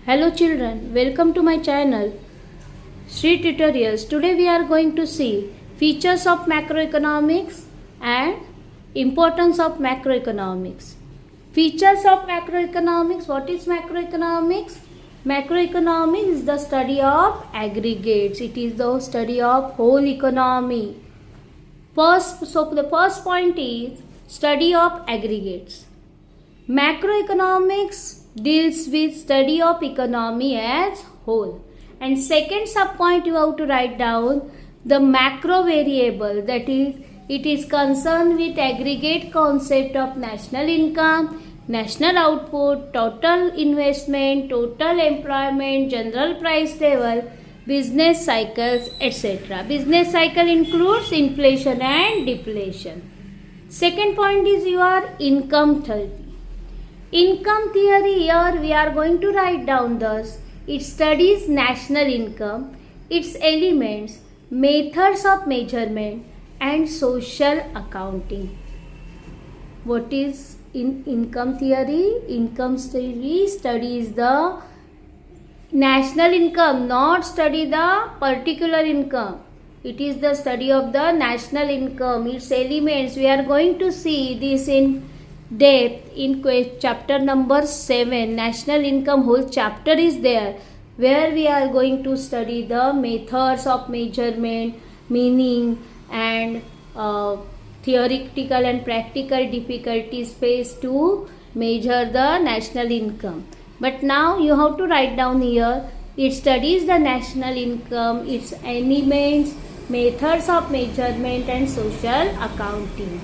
Hello children, welcome to my channel Sri Tutorials. Today we are going to see features of macroeconomics and importance of macroeconomics. Features of macroeconomics. What is macroeconomics? Macroeconomics is the study of aggregates. It is the study of whole economy. The first point is study of aggregates. Macroeconomics deals with study of economy as whole. And second sub point you have to write down the macro variable, that is it is concerned with aggregate concept of national income, national output, total investment, total employment, general price level, business cycles, etc. Business cycle includes inflation and deflation. Second point is your income theory. Income theory, here we are going to write down thus. It studies national income, its elements, methods of measurement and social accounting. What is income theory? Income theory studies the national income, not study the particular income. It is the study of the national income, its elements. We are going to see this in depth in chapter number 7. National income whole chapter is there, where we are going to study the methods of measurement, meaning and theoretical and practical difficulties faced to measure the national income. But now you have to write down here, it studies the national income, its elements, methods of measurement and social accounting.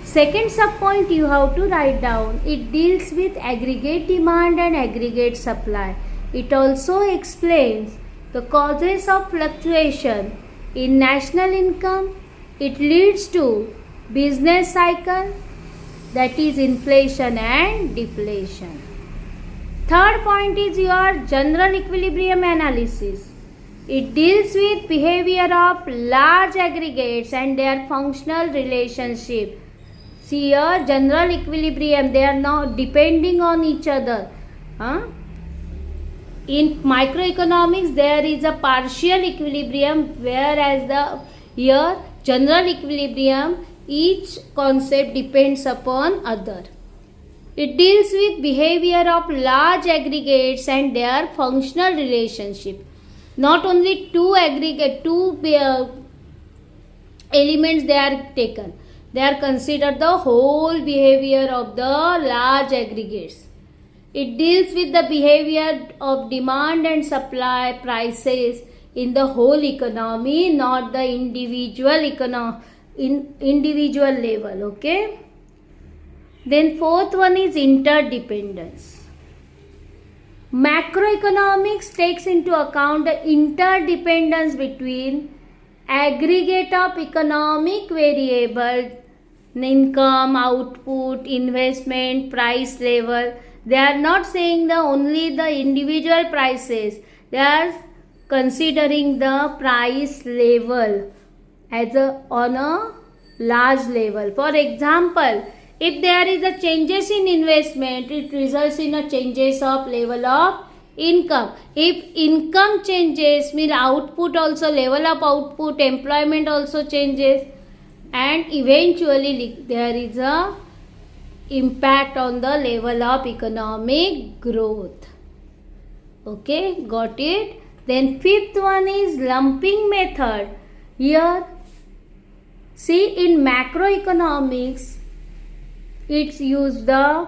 Second subpoint you have to write down, it deals with aggregate demand and aggregate supply. It also explains the causes of fluctuation in national income. It leads to business cycle, that is inflation and deflation. Third point is your general equilibrium analysis. It deals with behavior of large aggregates and their functional relationship. See here, general equilibrium, they are not depending on each other. In microeconomics, there is a partial equilibrium, whereas here general equilibrium, each concept depends upon other. It deals with behavior of large aggregates and their functional relationship. Not only two elements they are taken. They are considered the whole behavior of the large aggregates. It deals with the behavior of demand and supply prices in the whole economy, not the individual level. Okay. Then fourth one is interdependence. Macroeconomics takes into account the interdependence between aggregate of economic variables, income, output, investment, price level. They are not saying only the individual prices. They are considering the price level on a large level. For example, if there is a changes in investment, it results in a changes of level of income. If income changes, means output also, level of output, employment also changes, and eventually there is a impact on the level of economic growth. Okay, got it? Then fifth one is lumping method. Here, see, in macroeconomics, it's used the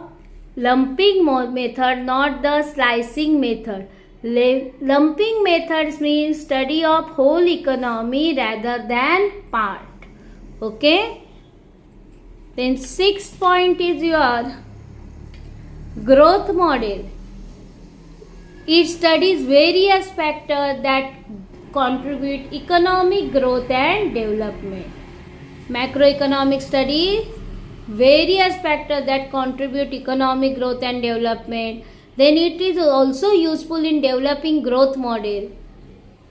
lumping method, not the slicing method. Lumping methods means study of whole economy rather than part. Okay. Then sixth point is your growth model. It studies various factors that contribute economic growth and development. Macroeconomic studies various factors that contribute economic growth and development. Then it is also useful in developing growth model.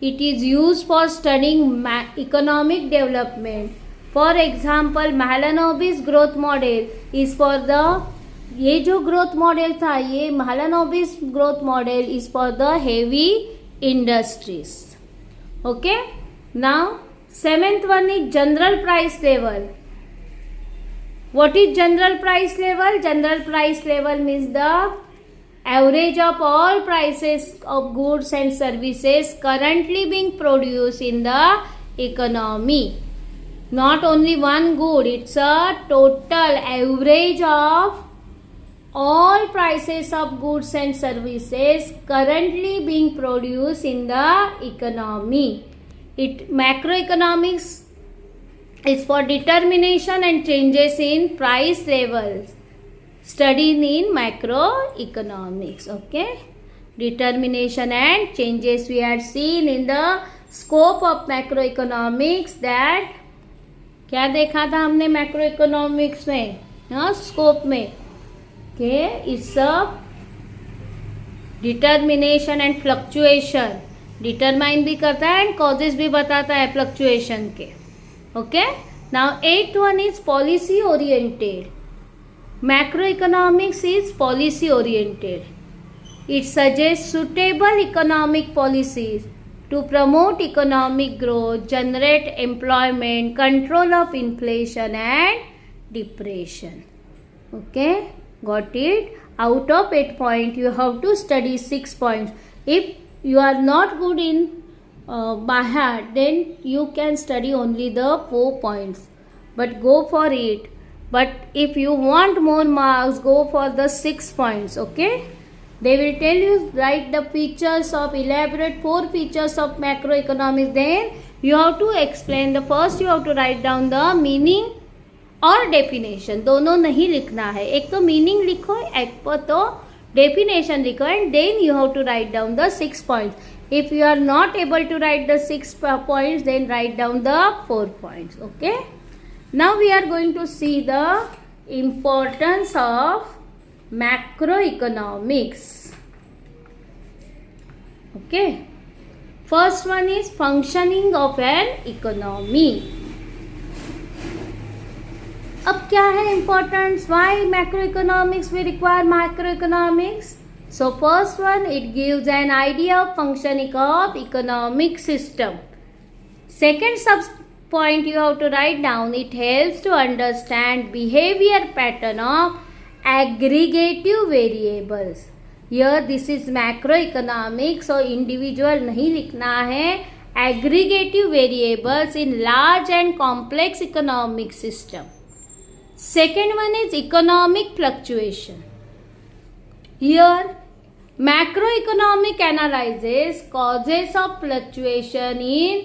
It is used for studying economic development. For example, Mahalanobis growth model is for the ये जो growth model था, ये Mahalanobis growth model is for the heavy industries. Okay, now 7th one is general price level. What is general price level? General price level means the average of all prices of goods and services currently being produced in the economy. Not only one good, it's a total average of all prices of goods and services currently being produced in the economy. Macroeconomics is for determination and changes in price levels. Studied in macroeconomics. Okay, determination and changes we had seen in the scope of macroeconomics. that क्या देखा था हमने macroeconomics में, हाँ, scope में, के it's a determination and fluctuation. Determine भी करता है एंड कॉजेज भी बताता है फ्लक्चुएशन के. Okay, now 8th one is policy oriented. Macro economics is policy oriented. It suggest suitable economic policies to promote economic growth, generate employment, control of inflation and depression. Okay, got it? Out of 8 points you have to study 6 points. If you are not good in by heart, then you can study only the 4 points, but go for it. But if you want more marks, go for the 6 points. Okay, they will tell you write the features of, elaborate 4 features of macroeconomics. Then you have to explain. The first you have to write down the meaning और definition. दोनों नहीं लिखना है, एक तो meaning लिखो, एक पर तो डेफिनेशन लिखो, and then you have to write down the 6 points. If you are not able to write the 6 points, then write down the 4 points. Okay, now we are going to see the importance of macro economics. Okay, first one is functioning of an economy. अब क्या है importance? Why macro economics we require macro economics? So first one, it gives an idea of functioning of economic system. Second sub point you have to write down, it helps to understand behaviour pattern of aggregative variables. Here this is macro economics, और individual नहीं लिखना है. Aggregative variables in large and complex economic system. Second one is economic fluctuation. Here, macroeconomic analyzes causes of fluctuation in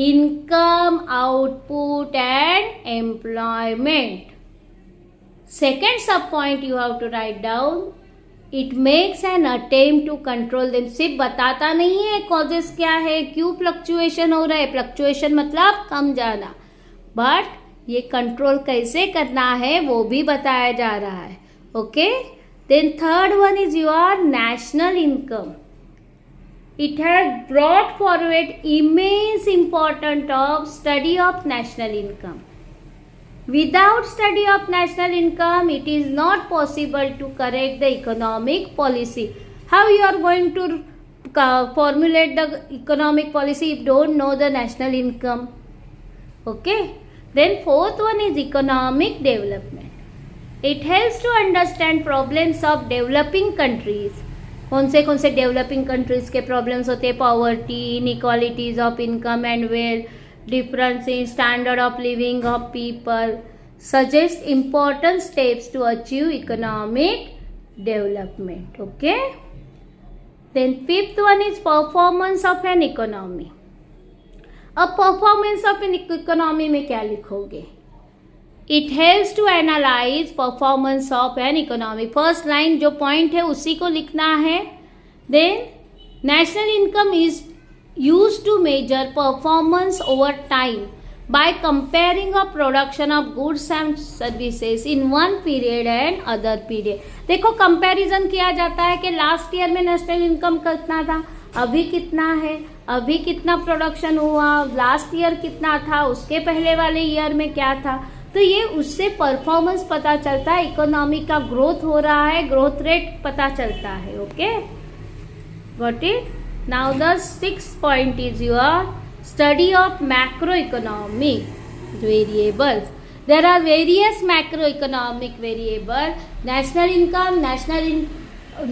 income, output and employment. Second sub point you have to write down, it makes an attempt to control them. सिर्फ बताता नहीं है causes क्या है, क्यों fluctuation हो रहा है. fluctuation मतलब कम जाना, but ये कंट्रोल कैसे करना है वो भी बताया जा रहा है. Okay, then third one is your national income. It has brought forward immense important of study of national income. Without study of national income it is not possible to correct the economic policy. How you are going to formulate the economic policy if you don't know the national income? Okay. Then fourth one is economic development. It helps to understand problems of developing countries. कौन से developing countries के problems होते हैं? Poverty, inequalities of income and wealth, difference in standard of living of people. Suggest important steps to achieve economic development. Okay, then fifth one is performance of an economy. अब performance of an economy में क्या लिखोगे? It helps to analyse performance of an economy. First line जो point है उसी को लिखना है. Then national income is use to measure performance over time by comparing of production of goods and services in one period and other period. देखो comparison किया जाता है कि लास्ट ईयर में नेशनल इनकम कितना था, अभी कितना है, अभी कितना प्रोडक्शन हुआ, लास्ट ईयर कितना था, उसके पहले वाले ईयर में क्या था. तो ये उससे परफॉर्मेंस पता चलता है, इकोनॉमी का ग्रोथ हो रहा है, ग्रोथ रेट पता चलता है. Okay, got it. Now the 6th point is your study of macroeconomic variables. There are various macroeconomic variables: national income,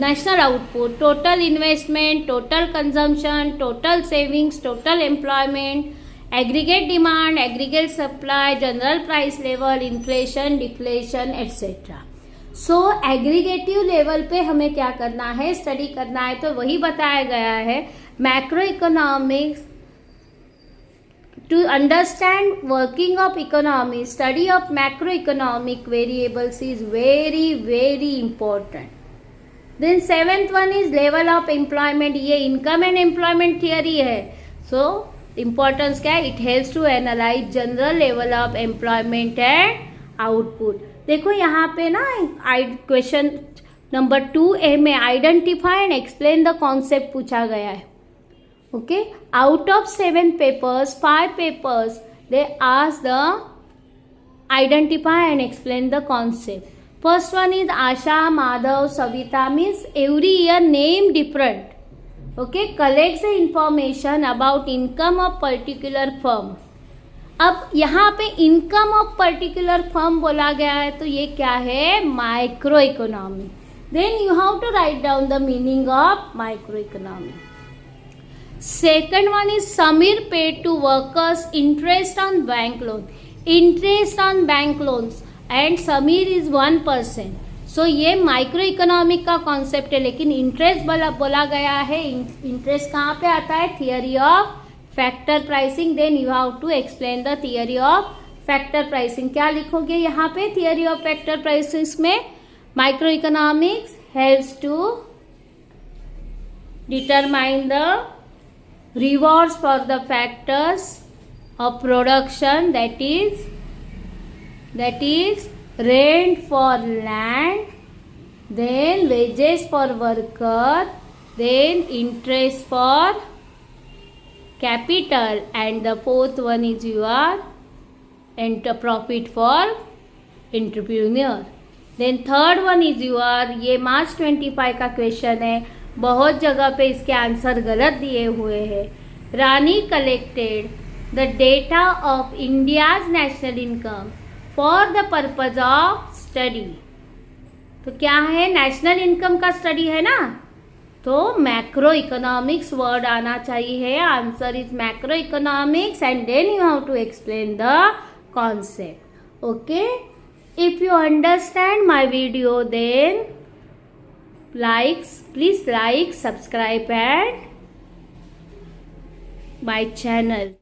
national output, total investment, total consumption, total savings, total employment, aggregate demand, aggregate supply, general price level, inflation, deflation, etc. So aggregative level पे हमें क्या करना है, study करना है. तो वही बताया गया है. Macro economics, to understand working of economy, study of macro economic variables is very very important. Then 7th one is level of employment. ये इनकम एंड एम्प्लॉयमेंट थियरी है. सो इम्पोर्टेंस क्या है, it helps to analyse general level of employment and output. देखो यहाँ पे ना question number 2A में identify and explain the concept पूछा गया है. Okay, out of 7 papers 5 papers they ask the identify and explain the concept. First one is Asha, Madhav, Savita. Means every year name different. Okay, collects the information about income of particular firm. अब यहाँ पे income of particular firm बोला गया है, तो ये क्या है, micro economy. Then you have to write down the meaning of micro economy. Second one is समीर paid to workers interest on bank loan. Interest on bank loans and समीर is 1%. So ये माइक्रो इकोनॉमिक का concept है, लेकिन interest बोला गया है. Interest कहाँ पे आता है, theory of factor pricing. Then you have to explain the theory of factor pricing. क्या लिखोगे यहाँ पे, थियरी ऑफ फैक्टर प्राइसिंग में micro economics helps to determine the rewards for the factors of production, that is rent for land, then wages for worker, then interest for capital, and the fourth one is your profit for entrepreneur. Then third one is your, ये March 25 का question है. बहुत जगह पे इसके answer गलत दिए हुए हैं. Rani collected the data of India's national income for the purpose of study. तो क्या है, नेशनल इनकम का स्टडी है ना, तो मैक्रो इकोनॉमिक्स वर्ड आना चाहिए. Answer is macro economics and then you have to explain the concept. Okay, if you understand my video then please like, subscribe and my channel.